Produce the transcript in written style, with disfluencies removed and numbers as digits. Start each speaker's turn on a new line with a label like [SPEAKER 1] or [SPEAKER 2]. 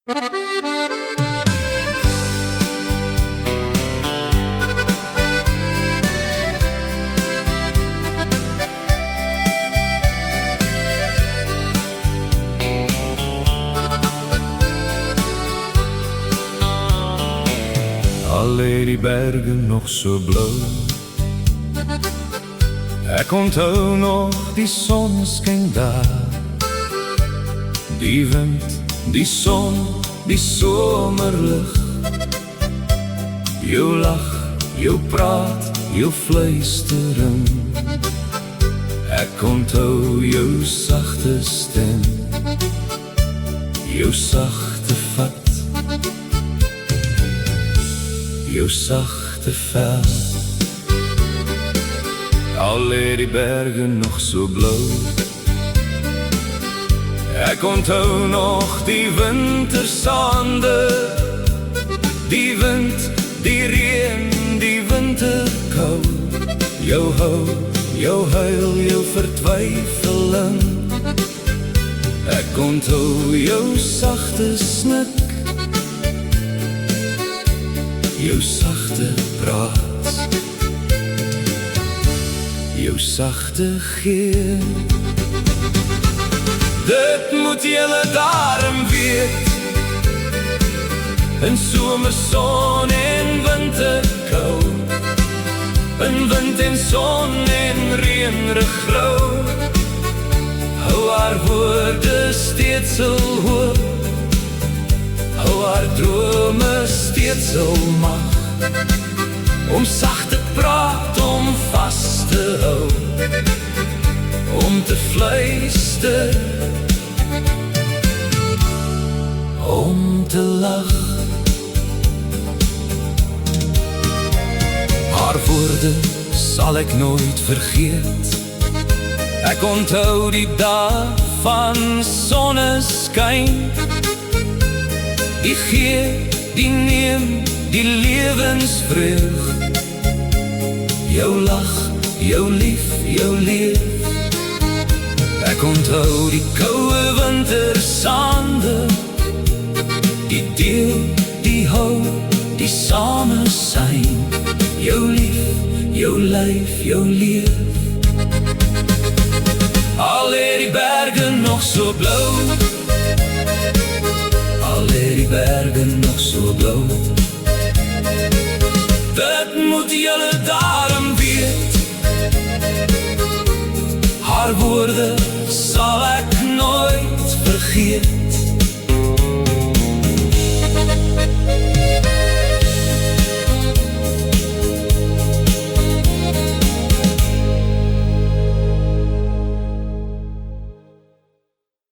[SPEAKER 1] Al lê die berge nog so blou, ek onthou nog die son skyn daar. Die wind, die son, die somerlig, jou lach, jou praat, jou fluistering. Ek onthou jou sagte stem, jou sagte vat, jou sagte vel. Al lê die berge nog so blou, ek onthou nog die wintersande, die wind, die reën, die winterkou, jou hou, jou huil, jou vertwyfeling. Ek onthou jou sagte snik, jou sagte praat, jou sagte geur. Dit moet julle daarom weet, in somerson en winterkou, in wind en son en reënregrou, hou haar woorde steeds sal hoop, hou haar drome steeds sal mag, om sag te praat, om vast te hou, om te fluister, om te lag. Haar woorde sal ek nooit vergeet, ek onthou die dag van sonneskyn, die gee, die neem, die lewensvreug, jou lach, jou lief, jou leef. Ek onthou die koue wintersande, die deel, die hou, die samesyn, jou lief, jou lyf, jou leef. Al lê die berge nog so blou, al lê die berge nog so blou, dit moet julle daarom weet, haar woorde sal ek nooit vergeet.